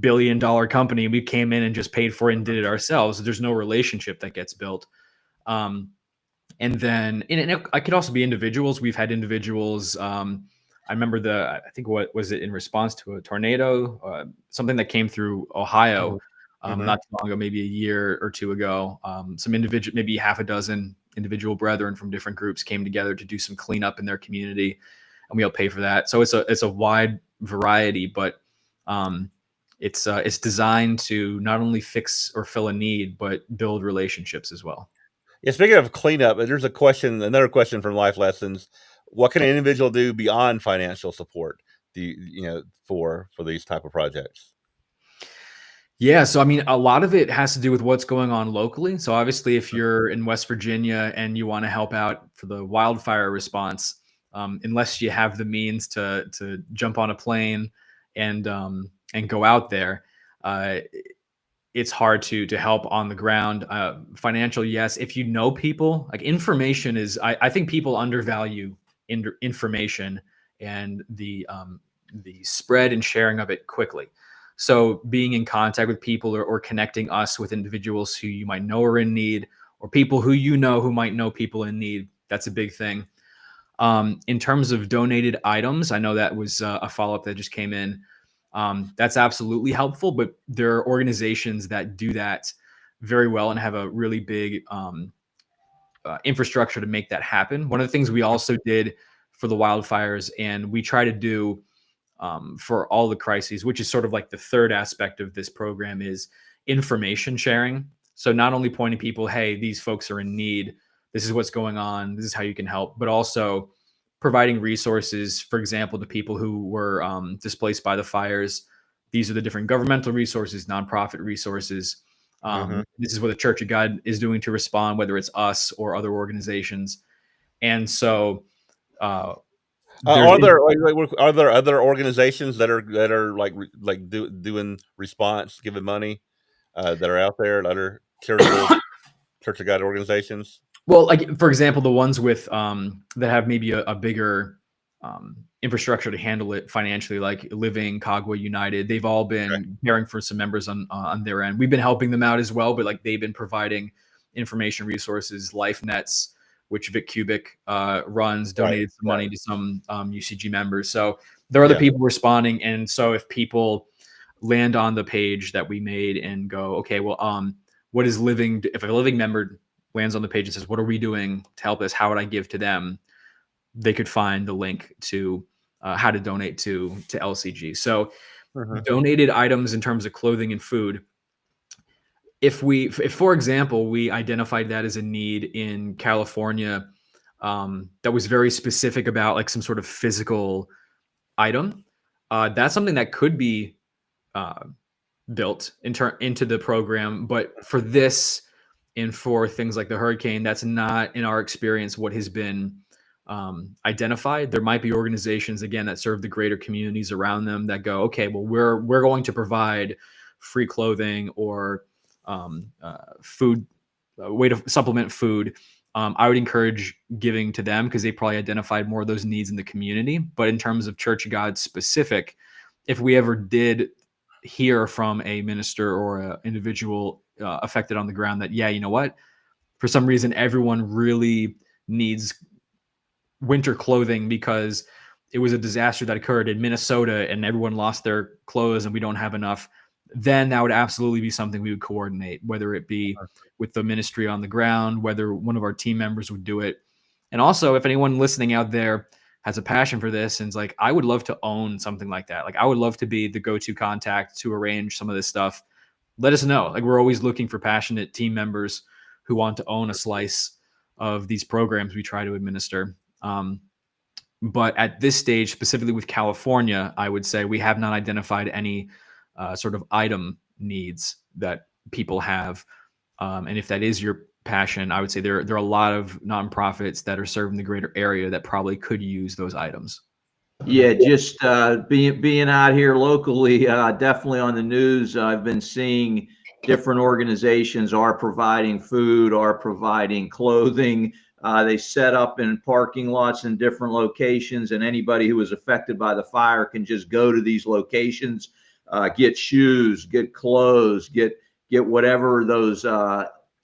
billion company and we came in and just paid for it and did it ourselves. There's no relationship that gets built. And then I could also be individuals. We've had individuals. I remember I think, what was it, in response to a tornado, something that came through Ohio not too long ago, maybe a year or two ago. Some individual, maybe half a dozen individual brethren from different groups came together to do some cleanup in their community, and we help pay for that. So it's a wide variety, but it's designed to not only fix or fill a need, but build relationships as well. Yeah, speaking of cleanup, there's another question from Life Lessons. What can an individual do beyond financial support? For these type of projects? Yeah, so I mean, a lot of it has to do with what's going on locally. So obviously, if you're in West Virginia and you want to help out for the wildfire response, unless you have the means to jump on a plane and go out there, uh, it's hard to help on the ground. Financial, yes. If you know people, like information is, I think people undervalue information and the spread and sharing of it quickly. So being in contact with people or connecting us with individuals who you might know are in need, or people who you know who might know people in need, that's a big thing. In terms of donated items, I know that was a follow up that just came in. That's absolutely helpful, but there are organizations that do that very well and have a really big infrastructure to make that happen. One of the things we also did for the wildfires, and we try to do for all the crises, which is sort of like the third aspect of this program, is information sharing. So not only pointing people, hey, these folks are in need, this is what's going on, this is how you can help, but also providing resources, for example, to people who were displaced by the fires. These are the different governmental resources, nonprofit resources. This is what the Church of God is doing to respond, whether it's us or other organizations. And so Are there are there other organizations that are doing response, giving money that are out there, other charitable Church of God organizations? Well, like for example, the ones with that have maybe a bigger infrastructure to handle it financially, like Living, Cagua United, they've all been caring for some members on their end. We've been helping them out as well, but like they've been providing information resources. Life Nets, which Vic Cubic runs, donated some money to some UCG members. So there are other people responding, and so if people land on the page that we made and go, okay, well, what is Living? If a Living member lands on the page and says, what are we doing to help us? How would I give to them? They could find the link to how to donate to LCG. So donated items in terms of clothing and food. If for example, we identified that as a need in California that was very specific about like some sort of physical item, that's something that could be built into the program. But for this and for things like the hurricane, that's not, in our experience, what has been identified. There might be organizations, again, that serve the greater communities around them that go, okay, well, we're going to provide free clothing or food, way to supplement food. I would encourage giving to them because they probably identified more of those needs in the community. But in terms of Church of God specific, if we ever did hear from a minister or an individual affected on the ground that, yeah, you know what, for some reason, everyone really needs winter clothing because it was a disaster that occurred in Minnesota and everyone lost their clothes and we don't have enough, then that would absolutely be something we would coordinate, whether it be with the ministry on the ground, whether one of our team members would do it. And also, if anyone listening out there has a passion for this and is like, I would love to own something like that. Like, I would love to be the go-to contact to arrange some of this stuff. Let us know. Like, we're always looking for passionate team members who want to own a slice of these programs we try to administer. But at this stage, specifically with California, I would say we have not identified any sort of item needs that people have. And if that is your passion, I would say there are a lot of nonprofits that are serving the greater area that probably could use those items. Yeah, just being out here locally, definitely on the news, I've been seeing different organizations are providing food, are providing clothing. They set up in parking lots in different locations, and anybody who was affected by the fire can just go to these locations, get shoes, get clothes, get whatever those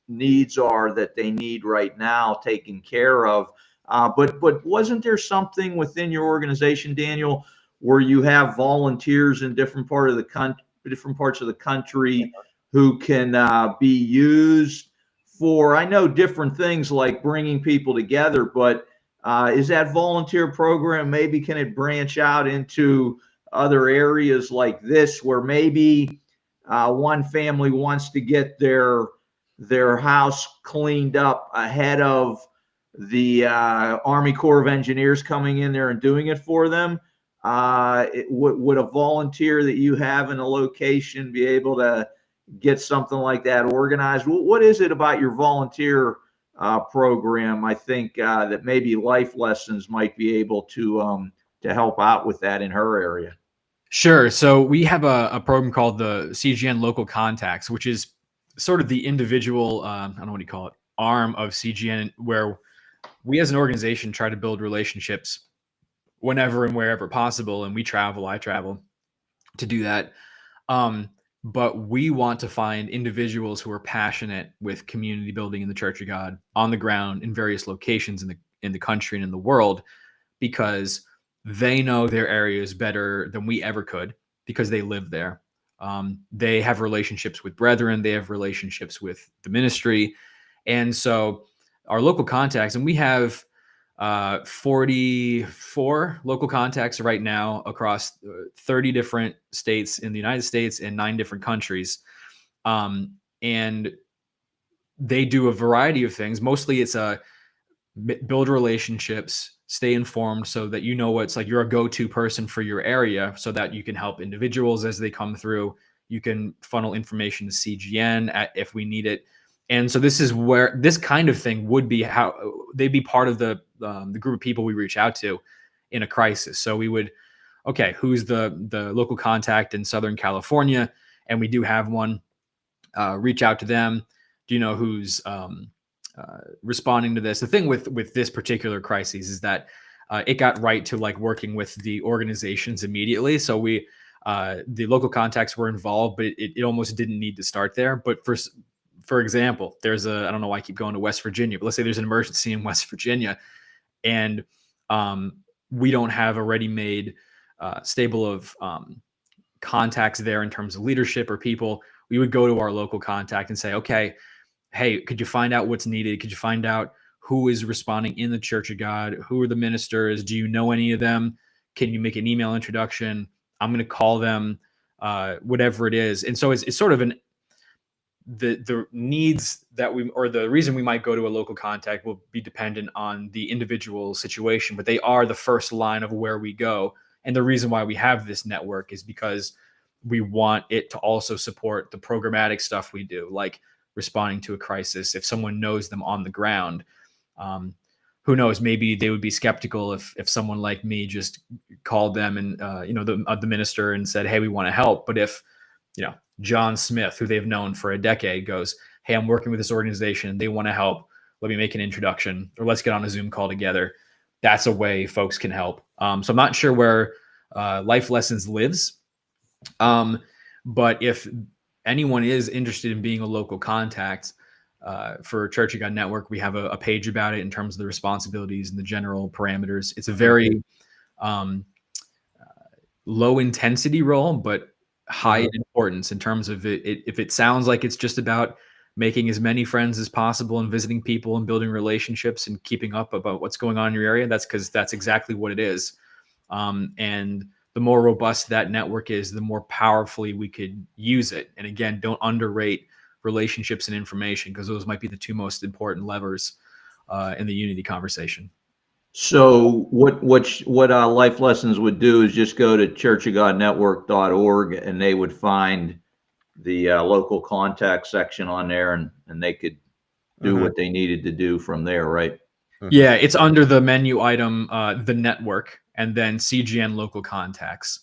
needs are that they need right now taken care of. But wasn't there something within your organization, Daniel, where you have volunteers in different parts of the country who can be used for, I know, different things like bringing people together, but is that volunteer program, maybe can it branch out into other areas like this where maybe one family wants to get their their house cleaned up ahead of the Army Corps of Engineers coming in there and doing it for them. Would a volunteer that you have in a location be able to get something like that organized? What is it about your volunteer program? I think that maybe Life Lessons might be able to help out with that in her area. Sure. So we have a program called the CGN Local Contacts, which is sort of the individual, I don't know what you call it, arm of CGN, where we as an organization try to build relationships whenever and wherever possible. And I travel to do that. But we want to find individuals who are passionate with community building in the Church of God on the ground in various locations in the country and in the world, because they know their areas better than we ever could because they live there. They have relationships with brethren. They have relationships with the ministry. And so our local contacts, and we have 44 local contacts right now across 30 different states in the United States and 9 different countries. And they do a variety of things. Mostly it's build relationships, stay informed so that you know what's like, you're a go-to person for your area so that you can help individuals as they come through. You can funnel information to CGN if we need it. And so this is where this kind of thing would be how they'd be part of the group of people we reach out to in a crisis. So we would, okay, who's the local contact in Southern California? And we do have one. Reach out to them. Do you know who's responding to this? The thing with this particular crisis is that it got right to like working with the organizations immediately. So we the local contacts were involved, but it almost didn't need to start there. But for example, there's I don't know why I keep going to West Virginia, but let's say there's an emergency in West Virginia, and we don't have a ready-made stable of contacts there in terms of leadership or people. We would go to our local contact and say, okay, hey, could you find out what's needed? Could you find out who is responding in the Church of God? Who are the ministers? Do you know any of them? Can you make an email introduction? I'm going to call them, whatever it is. And so it's sort of the needs that or the reason we might go to a local contact will be dependent on the individual situation, but they are the first line of where we go. And the reason why we have this network is because we want it to also support the programmatic stuff we do, like responding to a crisis. If someone knows them on the ground, who knows, maybe they would be skeptical if someone like me just called them and, the minister and said, hey, we want to help. But if, John Smith, who they've known for a decade, goes, hey, I'm working with this organization, they want to help, let me make an introduction, or let's get on a Zoom call together. That's a way folks can help. So I'm not sure where Life Lessons lives. But if anyone is interested in being a local contact for Church of God Network, we have a page about it in terms of the responsibilities and the general parameters. It's a very low intensity role, but high in importance in terms of it. If it sounds like it's just about making as many friends as possible and visiting people and building relationships and keeping up about what's going on in your area, that's because that's exactly what it is. And the more robust that network is, the more powerfully we could use it. And again, don't underrate relationships and information, because those might be the 2 most important levers in the unity conversation. So what Life Lessons would do is just go to churchofgodnetwork.org and they would find the local contact section on there, and they could do what they needed to do from there, right? Yeah, it's under the menu item, the network, and then CGN local contacts.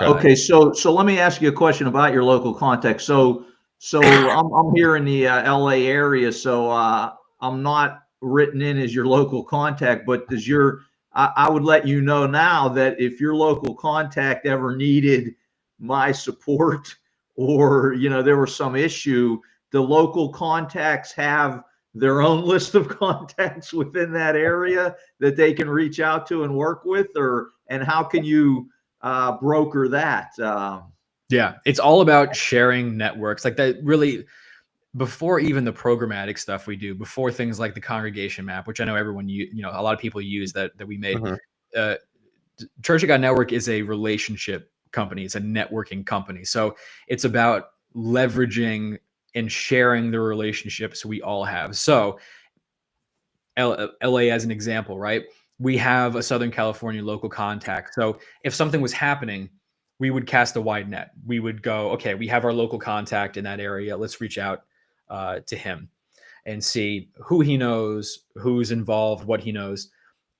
Okay, so let me ask you a question about your local contacts. So I'm here in the LA area, so I'm not written in as your local contact, but I would let you know now that if your local contact ever needed my support, or there was some issue, the local contacts have their own list of contacts within that area that they can reach out to and work with, and how can you broker that? Yeah, it's all about sharing networks like that. Really, before even the programmatic stuff we do, before things like the congregation map, which I know everyone, a lot of people use that we made. Church of God Network is a relationship company. It's a networking company. So it's about leveraging and sharing the relationships we all have. So LA as an example, right? We have a Southern California local contact. So if something was happening, we would cast a wide net. We would go, okay, we have our local contact in that area. Let's reach out to him and see who he knows, who's involved, what he knows.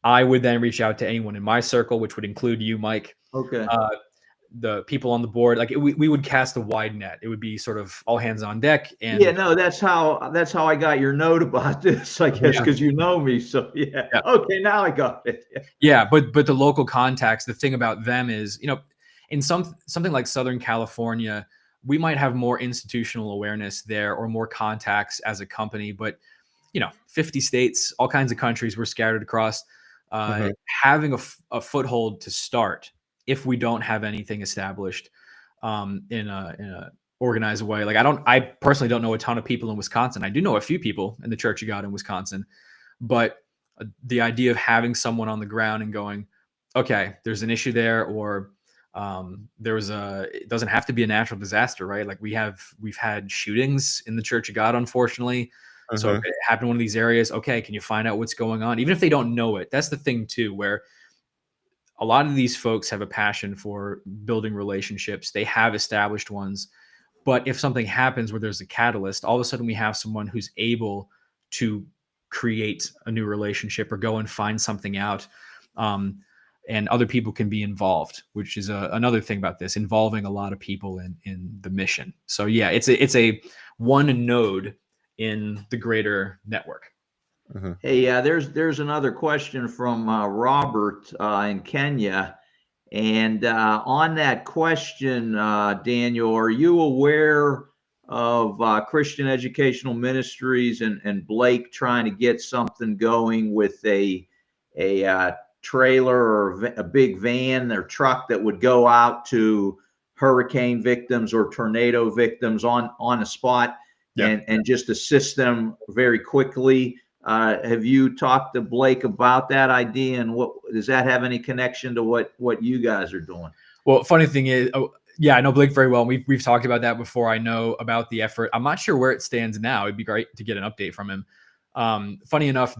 I would then reach out to anyone in my circle, which would include you, Mike. Okay. The people on the board, like we would cast a wide net. It would be sort of all hands on deck. And yeah, no, that's how I got your note about this, I guess, because you know me. So yeah. Okay, now I got it. Yeah, but the local contacts, the thing about them is, in something like Southern California, we might have more institutional awareness there or more contacts as a company, but 50 states, all kinds of countries we're scattered across. Having a foothold to start, if we don't have anything established in a organized way. Like I personally don't know a ton of people in Wisconsin. I do know a few people in the Church of God in Wisconsin, but the idea of having someone on the ground and going, okay, there's an issue there, or it doesn't have to be a natural disaster, right? Like we've had shootings in the Church of God, unfortunately. So if it happened in one of these areas, okay, can you find out what's going on? Even if they don't know it, that's the thing too, where a lot of these folks have a passion for building relationships. They have established ones. But if something happens where there's a catalyst, all of a sudden we have someone who's able to create a new relationship or go and find something out. And other people can be involved, which is another thing about this, involving a lot of people in the mission. So yeah, it's a one node in the greater network. Hey, there's another question from Robert in Kenya. And on that question, Daniel, are you aware of Christian Educational Ministries and Blake trying to get something going with a trailer or a big van or truck that would go out to hurricane victims or tornado victims on a spot and just assist them very quickly? Have you talked to Blake about that idea, and what does that have any connection to what you guys are doing? Well, funny thing is, I know Blake very well. We've talked about that before. I know about the effort. I'm not sure where it stands now. It'd be great to get an update from him. Funny enough,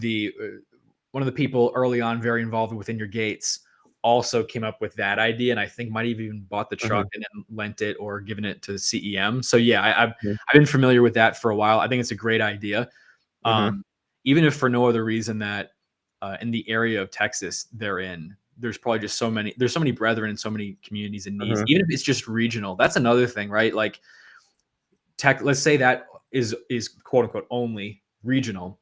one of the people early on very involved Within Your Gates also came up with that idea, and I think might have even bought the truck and then lent it or given it to CEM. So yeah, I've been familiar with that for a while. I think it's a great idea. Even if for no other reason that in the area of Texas they're in, there's probably just so many brethren and so many communities in need, even if it's just regional. That's another thing, right? Like let's say that is quote unquote only regional.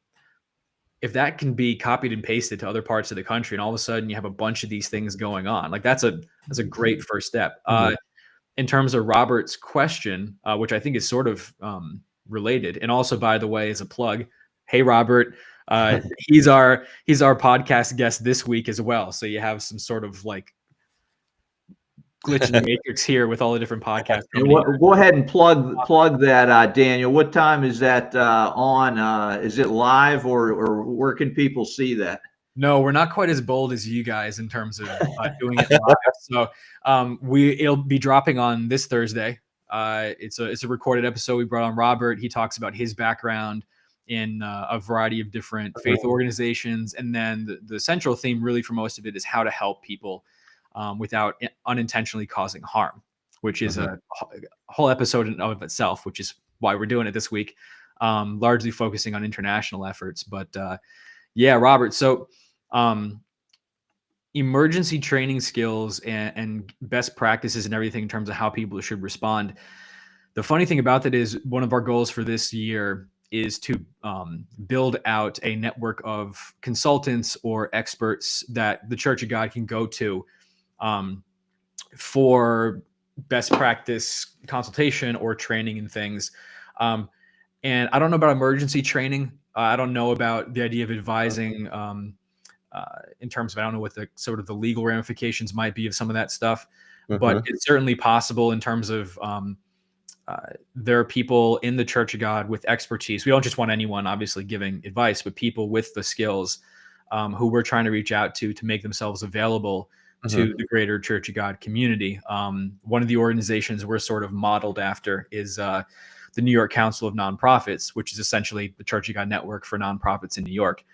If that can be copied and pasted to other parts of the country, and all of a sudden you have a bunch of these things going on, like that's a great first step. In terms of Robert's question, which I think is sort of related, and also, by the way, as a plug, hey Robert, he's our podcast guest this week as well. So you have some sort of like glitch in the matrix here with all the different podcasts. Go ahead and plug that, Daniel. What time is that on? Is it live or where can people see that? No, we're not quite as bold as you guys in terms of doing it live. So it'll be dropping on this Thursday. It's a recorded episode. We brought on Robert. He talks about his background in a variety of different faith organizations. And then the central theme really for most of it is how to help people without unintentionally causing harm, which is a whole episode in of itself, which is why we're doing it this week, largely focusing on international efforts. But yeah, Robert, so emergency training skills and best practices and everything in terms of how people should respond. The funny thing about that is one of our goals for this year is to build out a network of consultants or experts that the Church of God can go to for best practice consultation or training and things. And I don't know about emergency training. I don't know about the idea of advising in terms of, I don't know what the sort of the legal ramifications might be of some of that stuff, but it's certainly possible in terms of there are people in the Church of God with expertise. We don't just want anyone obviously giving advice, but people with the skills who we're trying to reach out to make themselves available to the greater Church of God community. One of the organizations we're sort of modeled after is the New York Council of Nonprofits, which is essentially the Church of God network for nonprofits in New York.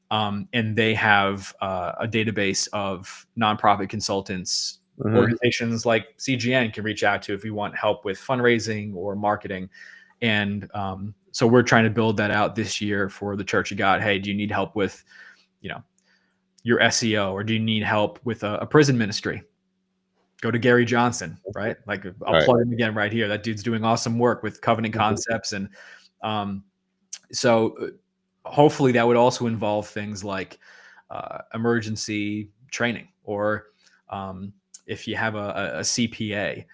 And they have a database of nonprofit consultants. Organizations like CGN can reach out to if you want help with fundraising or marketing. And so we're trying to build that out this year for the Church of God. Hey, do you need help with, your SEO, or do you need help with a prison ministry? Go to Gary Johnson, right? Like, I'll plug him again right here. That dude's doing awesome work with Covenant Concepts. And so hopefully that would also involve things like emergency training, or if you have a CPA,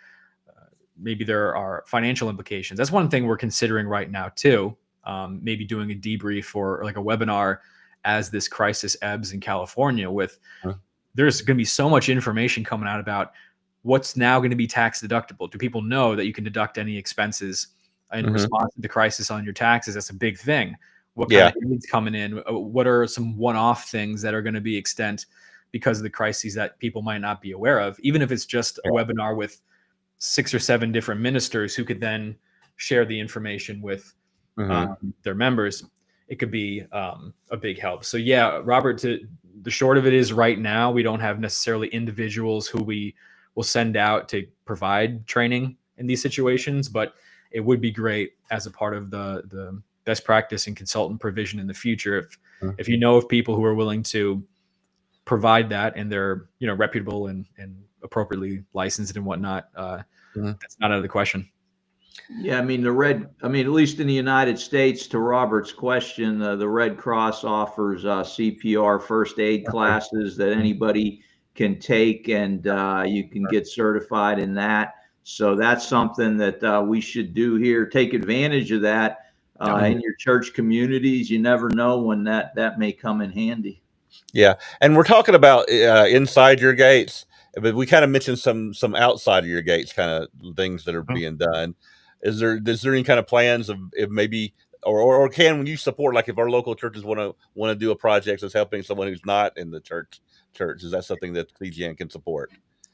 maybe there are financial implications. That's one thing we're considering right now too. Maybe doing a debrief or like a webinar as this crisis ebbs in California. There's going to be so much information coming out about what's now going to be tax deductible. Do people know that you can deduct any expenses in response to the crisis on your taxes? That's a big thing. What kind of needs coming in? What are some one-off things that are going to be extent because of the crises that people might not be aware of? Even if it's just a webinar with 6 or 7 different ministers who could then share the information with their members, it could be a big help. So yeah, Robert, the short of it is right now we don't have necessarily individuals who we will send out to provide training in these situations, but it would be great as a part of the best practice and consultant provision in the future if you know of people who are willing to provide that and they're reputable and appropriately licensed and whatnot. That's not out of the question. Yeah, I mean, at least in the United States, to Robert's question, the Red Cross offers CPR first aid classes that anybody can take, and you can get certified in that. So that's something that we should do here. Take advantage of that in your church communities. You never know when that may come in handy. Yeah, and we're talking about inside your gates, but we kind of mentioned some outside of your gates kind of things that are being done. Is there any kind of plans of if maybe or can you support, like, if our local churches want to do a project that's helping someone who's not in the church? Is that something that CGN can support?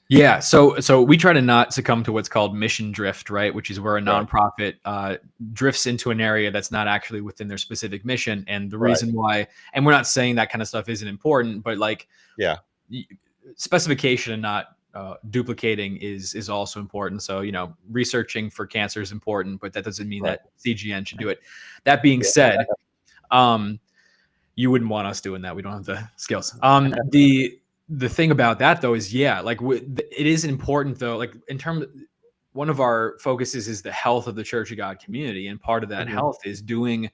Yeah, so we try to not succumb to what's called mission drift, right? Which is where a nonprofit drifts into an area that's not actually within their specific mission. And the reason why, and we're not saying that kind of stuff isn't important, but like, specification and not duplicating is also important. So, researching for cancer is important, but that doesn't mean that CGN should do it. That being said, you wouldn't want us doing that. We don't have the skills. The thing about that though is, it is important though, like in terms of, one of our focuses is the health of the Church of God community. And part of that health is doing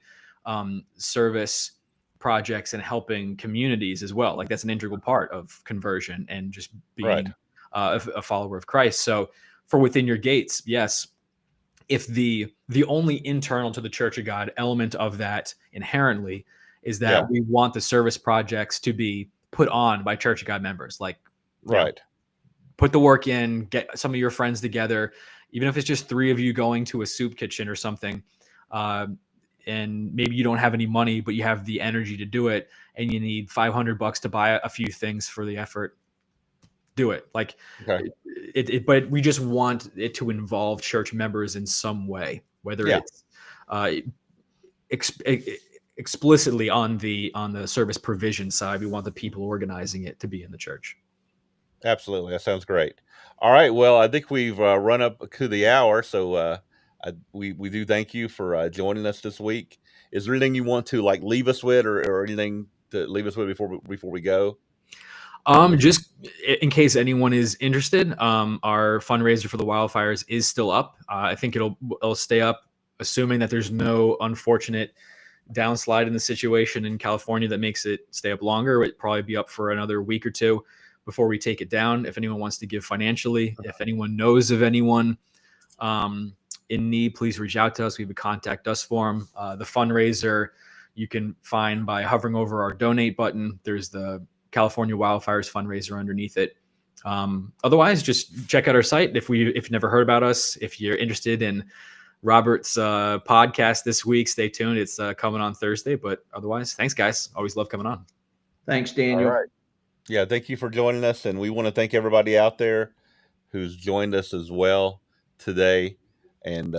service projects and helping communities as well. Like that's an integral part of conversion and just being a follower of Christ. So for within your gates, yes, if the only internal to the Church of God element of that inherently is that we want the service projects to be put on by Church of God members, like put the work in, get some of your friends together, even if it's just 3 of you going to a soup kitchen or something, and maybe you don't have any money but you have the energy to do it and you need $500 to buy a few things for the effort, do it. Like but we just want it to involve church members in some way, whether it's explicitly on the service provision side. We want the people organizing it to be in the church. Absolutely, that sounds great. All right, well, I think we've run up to the hour, so we do thank you for joining us this week. Is there anything you want to leave us with, or anything to leave us with before we go? Just in case anyone is interested, our fundraiser for the wildfires is still up. I think it'll stay up, assuming that there's no unfortunate downslide in the situation in California that makes it stay up longer. It'd probably be up for another week or 2 before we take it down. If anyone wants to give financially, if anyone knows of anyone in need, please reach out to us. We have a contact us form. The fundraiser you can find by hovering over our donate button. There's the California Wildfires fundraiser underneath it. Otherwise, just check out our site. If you've never heard about us, if you're interested in Robert's podcast this week, stay tuned. It's coming on Thursday. But otherwise, thanks, guys. Always love coming on. Thanks, Daniel. All right. Yeah, thank you for joining us. And we want to thank everybody out there who's joined us as well today. And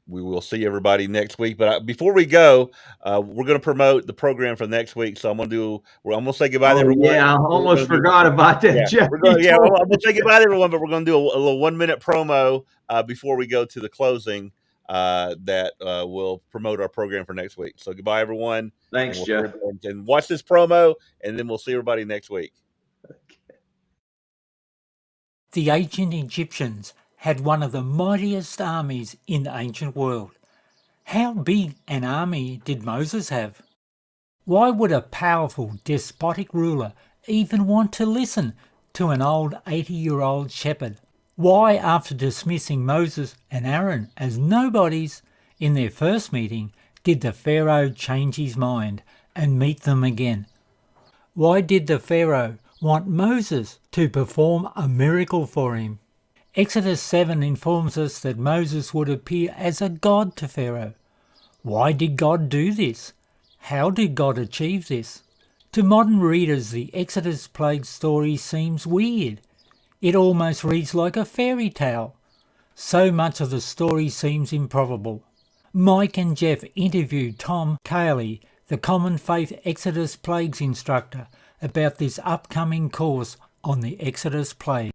we will see everybody next week. But before we go, we're going to promote the program for next week. So I'm going to say goodbye to Oh everyone. yeah, I almost forgot about that, Yeah, Jeff. I'm going to say goodbye to everyone, but we're going to do a little 1-minute promo before we go to the closing that will promote our program for next week. So goodbye, everyone. Thanks, Jeff. And watch this promo, and then we'll see everybody next week. The ancient Egyptians had one of the mightiest armies in the ancient world. How big an army did Moses have? Why would a powerful, despotic ruler even want to listen to an old 80-year-old shepherd? Why, after dismissing Moses and Aaron as nobodies in their first meeting, did the Pharaoh change his mind and meet them again? Why did the Pharaoh want Moses to perform a miracle for him? Exodus 7 informs us that Moses would appear as a god to Pharaoh. Why did God do this? How did God achieve this? To modern readers, the Exodus plague story seems weird. It almost reads like a fairy tale. So much of the story seems improbable. Mike and Jeff interviewed Tom Cayley, the Common Faith Exodus Plagues instructor, about this upcoming course on the Exodus Plague.